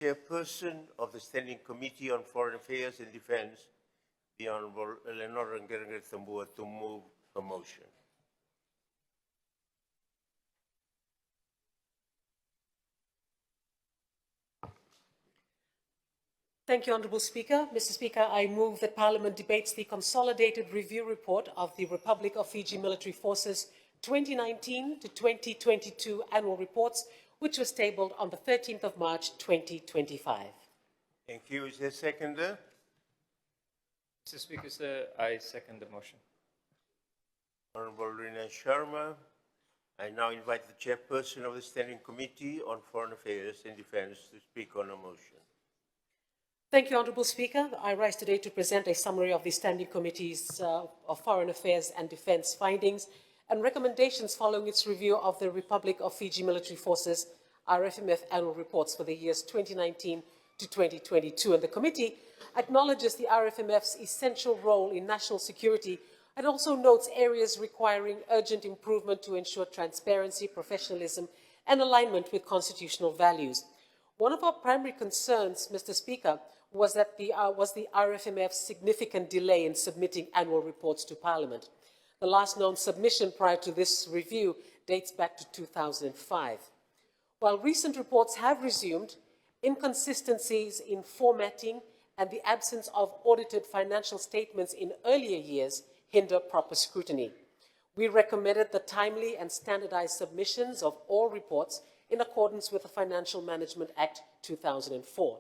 Chairperson of the Standing Committee on Foreign Affairs and Defense, the Honorable Eleanor Ngerengere-Tambua, to move a motion. Thank you, Honourable Speaker. Mr. Speaker, I move that Parliament debates the Consolidated Review Report of the Republic of Fiji Military Forces 2019 to 2022 Annual Reports, which was tabled on the 13th of March 2025. Thank you. Is there a seconder? Mr. Speaker, sir, I second the motion. Honorable Lena Sherman. I now invite the Chairperson of the Standing Committee on Foreign Affairs and Defense to speak on a motion. Thank you, Honourable Speaker. I rise today to present a summary of the Standing Committee's of Foreign Affairs and Defence findings and recommendations following its review of the Republic of Fiji Military Forces RFMF annual reports for the years 2019 to 2022. And the committee acknowledges the RFMF's essential role in national security and also notes areas requiring urgent improvement to ensure transparency, professionalism, and alignment with constitutional values. One of our primary concerns, Mr. Speaker, was the RFMF's significant delay in submitting annual reports to Parliament. The last known submission prior to this review dates back to 2005. While recent reports have resumed, inconsistencies in formatting and the absence of audited financial statements in earlier years hinder proper scrutiny. We recommended the timely and standardized submissions of all reports in accordance with the Financial Management Act 2004.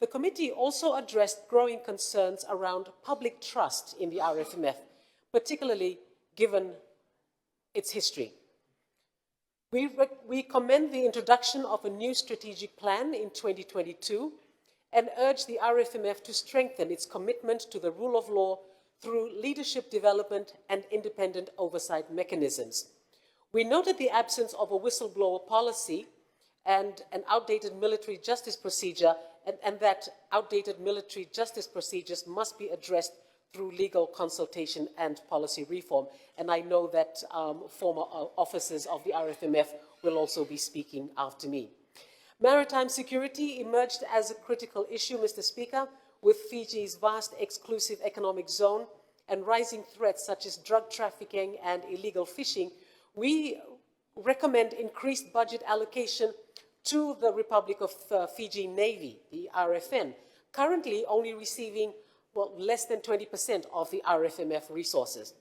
The committee also addressed growing concerns around public trust in the RFMF, particularly given its history. We commend the introduction of a new strategic plan in 2022 and urge the RFMF to strengthen its commitment to the rule of law through leadership development and independent oversight mechanisms. We noted the absence of a whistleblower policy and an outdated military justice procedure, and that outdated military justice procedures must be addressed through legal consultation and policy reform. And I know that former officers of the RFMF will also be speaking after me. Maritime security emerged as a critical issue, Mr. Speaker, with Fiji's vast exclusive economic zone and rising threats such as drug trafficking and illegal fishing. We recommend increased budget allocation to the Republic of Fiji Navy, the RFN, currently only receiving less than 20% of the RFMF resources.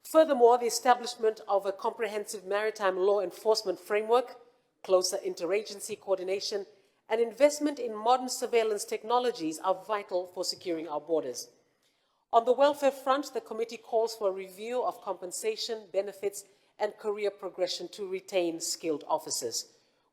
Furthermore, the establishment of a comprehensive maritime law enforcement framework, closer interagency coordination, and investment in modern surveillance technologies are vital for securing our borders. On the welfare front, the committee calls for a review of compensation, benefits, and career progression to retain skilled officers.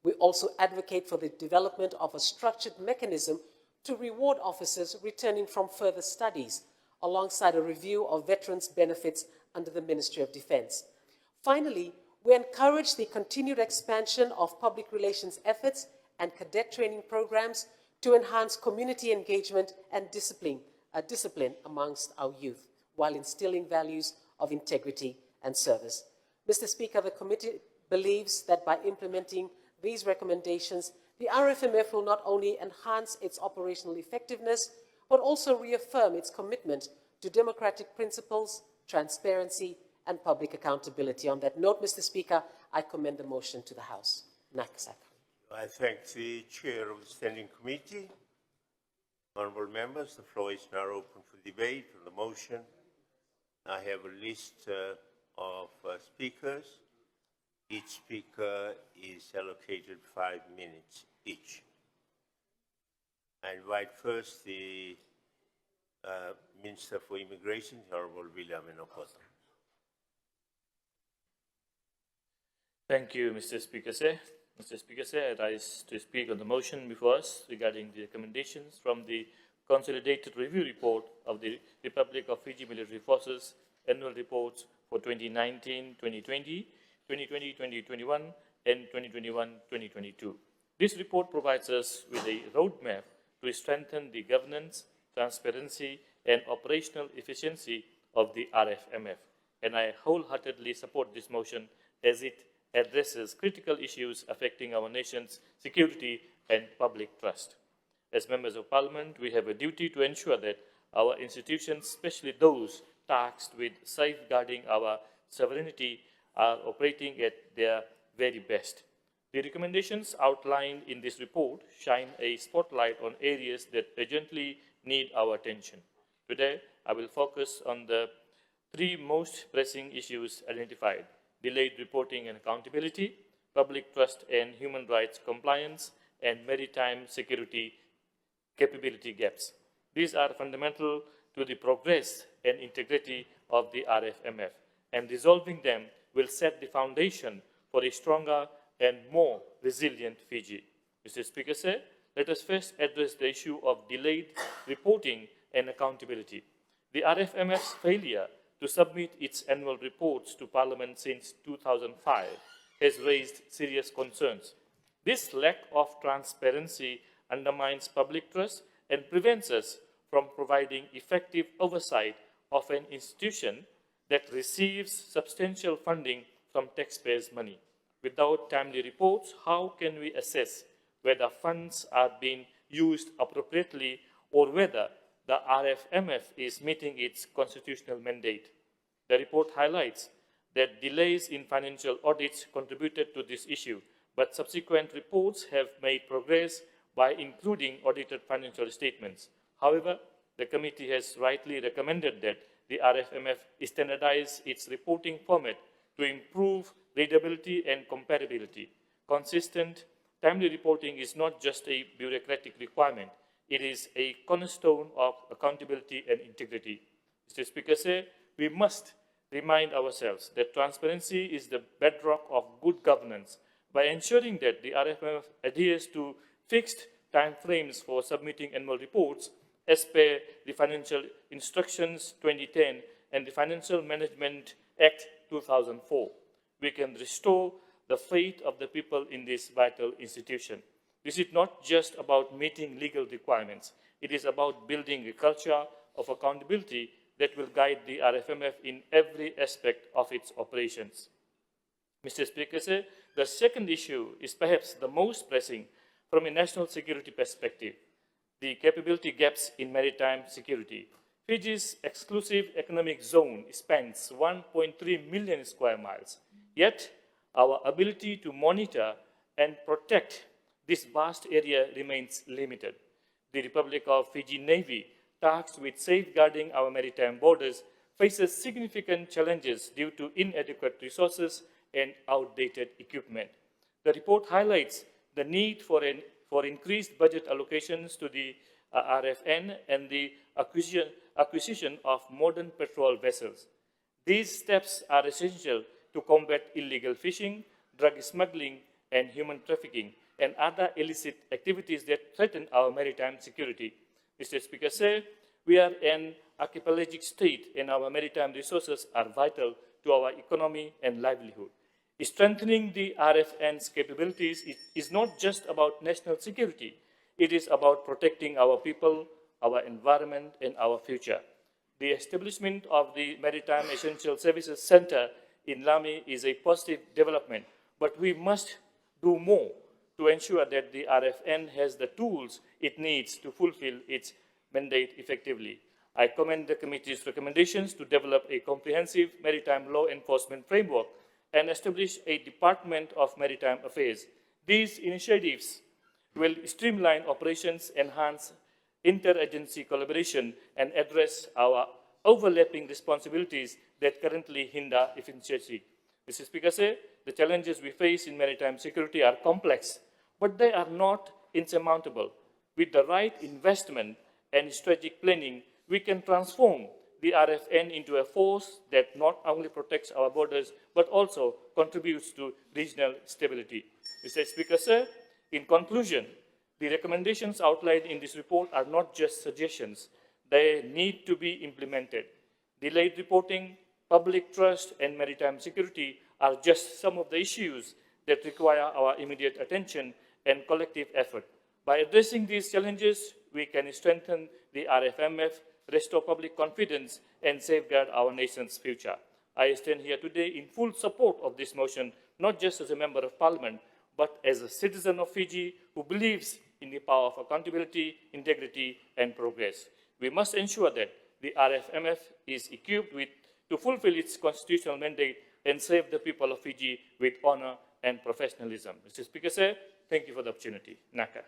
We also advocate for the development of a structured mechanism to reward officers returning from further studies, alongside a review of veterans' benefits under the Ministry of Defence. Finally, we encourage the continued expansion of public relations efforts and cadet training programs to enhance community engagement and discipline amongst our youth, while instilling values of integrity and service. Mr. Speaker, the committee believes that by implementing these recommendations, the RFMF will not only enhance its operational effectiveness, but also reaffirm its commitment to democratic principles, transparency, and public accountability. On that note, Mr. Speaker, I commend the motion to the House. Nakasaka. I thank the Chair of the Standing Committee. Honourable members, the floor is now open for debate on the motion. I have a list of speakers. Each speaker is allocated 5 minutes each. I invite first the Minister for Immigration, Honourable William Enokota. Thank you, Mr. Speaker, sir. Mr. Speaker, sir, I rise to speak on the motion before us regarding the recommendations from the Consolidated Review Report of the Republic of Fiji Military Forces Annual Reports for 2019-2020, 2020-2021, and 2021-2022. This report provides us with a roadmap to strengthen the governance, transparency, and operational efficiency of the RFMF, and I wholeheartedly support this motion as it addresses critical issues affecting our nation's security and public trust. As members of parliament, we have a duty to ensure that our institutions, especially those tasked with safeguarding our sovereignty, are operating at their very best. The recommendations outlined in this report shine a spotlight on areas that urgently need our attention. Today, I will focus on the three most pressing issues identified: delayed reporting and accountability, public trust and human rights compliance, and maritime security capability gaps. These are fundamental to the progress and integrity of the RFMF, and resolving them will set the foundation for a stronger and more resilient Fiji. Mr. Speaker, sir, let us first address the issue of delayed reporting and accountability. The RFMF's failure to submit its annual reports to Parliament since 2005 has raised serious concerns. This lack of transparency undermines public trust and prevents us from providing effective oversight of an institution that receives substantial funding from taxpayers' money. Without timely reports, how can we assess whether funds are being used appropriately or whether the RFMF is meeting its constitutional mandate? The report highlights that delays in financial audits contributed to this issue, but subsequent reports have made progress by including audited financial statements. However, the committee has rightly recommended that the RFMF standardize its reporting format to improve readability and comparability. Consistent, timely reporting is not just a bureaucratic requirement, it is a cornerstone of accountability and integrity. Mr. Speaker, sir, we must remind ourselves that transparency is the bedrock of good governance. By ensuring that the RFMF adheres to fixed timeframes for submitting annual reports as per the Financial Instructions 2010 and the Financial Management Act 2004, we can restore the faith of the people in this vital institution. This is not just about meeting legal requirements. It is about building a culture of accountability that will guide the RFMF in every aspect of its operations. Mr. Speaker, sir, the second issue is perhaps the most pressing from a national security perspective: the capability gaps in maritime security. Fiji's exclusive economic zone spans 1.3 million square miles, yet our ability to monitor and protect this vast area remains limited. The Republic of Fiji Navy, tasked with safeguarding our maritime borders, faces significant challenges due to inadequate resources and outdated equipment. The report highlights the need for increased budget allocations to the RFN and the acquisition of modern patrol vessels. These steps are essential to combat illegal fishing, drug smuggling, and human trafficking, and other illicit activities that threaten our maritime security. Mr. Speaker, sir, we are an archipelagic state, and our maritime resources are vital to our economy and livelihood. Strengthening the RFN's capabilities is not just about national security. It is about protecting our people, our environment, and our future. The establishment of the Maritime Essential Services Center in Lamy is a positive development, but we must do more to ensure that the RFN has the tools it needs to fulfill its mandate effectively. I commend the committee's recommendations to develop a comprehensive maritime law enforcement framework and establish a Department of Maritime Affairs. These initiatives will streamline operations, enhance interagency collaboration, and address our overlapping responsibilities that currently hinder efficiency. Mr. Speaker, sir, the challenges we face in maritime security are complex, but they are not insurmountable. With the right investment and strategic planning, we can transform the RFN into a force that not only protects our borders, but also contributes to regional stability. Mr. Speaker, sir, in conclusion, the recommendations outlined in this report are not just suggestions. They need to be implemented. Delayed reporting, public trust, and maritime security are just some of the issues that require our immediate attention and collective effort. By addressing these challenges, we can strengthen the RFMF, restore public confidence, and safeguard our nation's future. I stand here today in full support of this motion, not just as a member of parliament, but as a citizen of Fiji who believes in the power of accountability, integrity, and progress. We must ensure that the RFMF is equipped to fulfill its constitutional mandate and serve the people of Fiji with honor and professionalism. Mr. Speaker, sir, thank you for the opportunity. Naka.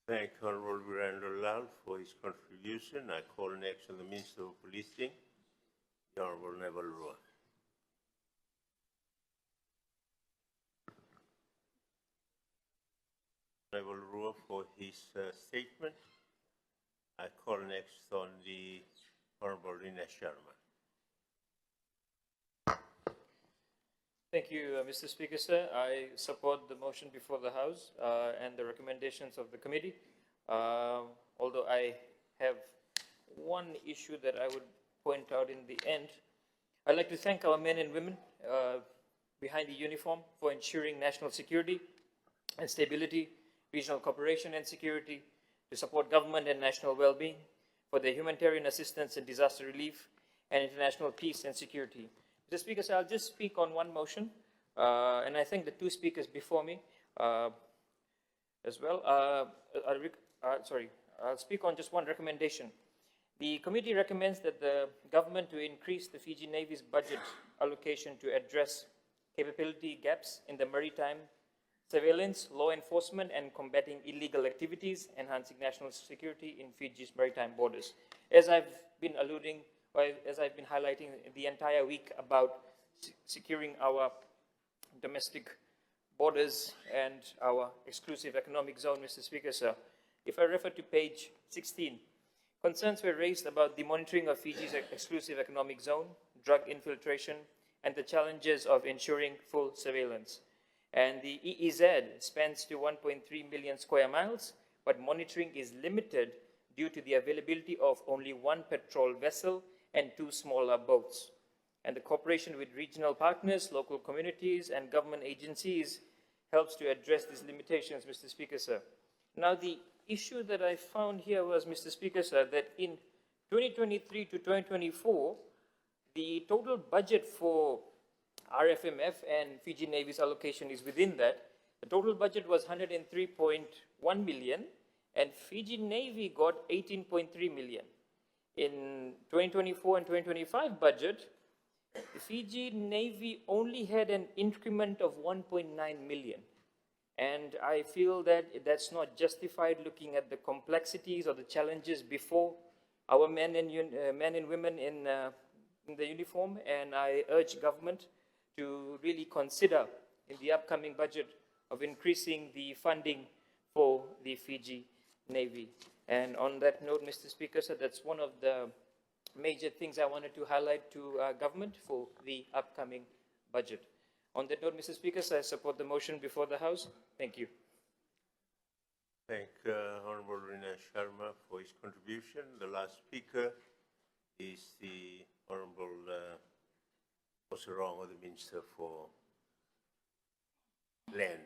Thank Honorable Virendra Lal for his contribution. I call next on the Minister of Policing, the Honorable Neville Rua. Neville Rua for his statement. I call next on the Honorable Lena Sherman. Thank you, Mr. Speaker, sir. I support the motion before the House and the recommendations of the committee. Although I have one issue that I would point out in the end. I'd like to thank our men and women behind the uniform for ensuring national security and stability, regional cooperation and security, to support government and national well-being, for their humanitarian assistance and disaster relief, and international peace and security. Mr. Speaker, so I'll just speak on one motion, and I thank the two speakers before me as well. I'll speak on just one recommendation. The committee recommends that the government to increase the Fiji Navy's budget allocation to address capability gaps in the maritime surveillance, law enforcement, and combating illegal activities, enhancing national security in Fiji's maritime borders. As I've been alluding, or as I've been highlighting the entire week about securing our domestic borders and our exclusive economic zone, Mr. Speaker, sir, if I refer to page 16, concerns were raised about the monitoring of Fiji's exclusive economic zone, drug infiltration, and the challenges of ensuring full surveillance. And the EEZ spans to 1.3 million square miles, but monitoring is limited due to the availability of only one patrol vessel and two smaller boats. And the cooperation with regional partners, local communities, and government agencies helps to address these limitations, Mr. Speaker, sir. Now, the issue that I found here was, Mr. Speaker, sir, that in 2023 to 2024, the total budget for RFMF and Fiji Navy's allocation is within that. The total budget was 103.1 million, and Fiji Navy got 18.3 million. In 2024 and 2025 budget, the Fiji Navy only had an increment of 1.9 million. And I feel that that's not justified looking at the complexities or the challenges before our men and women in the uniform. And I urge government to really consider in the upcoming budget of increasing the funding for the Fiji Navy. And on that note, Mr. Speaker, so that's one of the major things I wanted to highlight to government for the upcoming budget. On that note, Mr. Speaker, so I support the motion before the House. Thank you. Thank Honorable Lena Sharma for his contribution. The last speaker is the Honorable Osirong, the Minister for Land.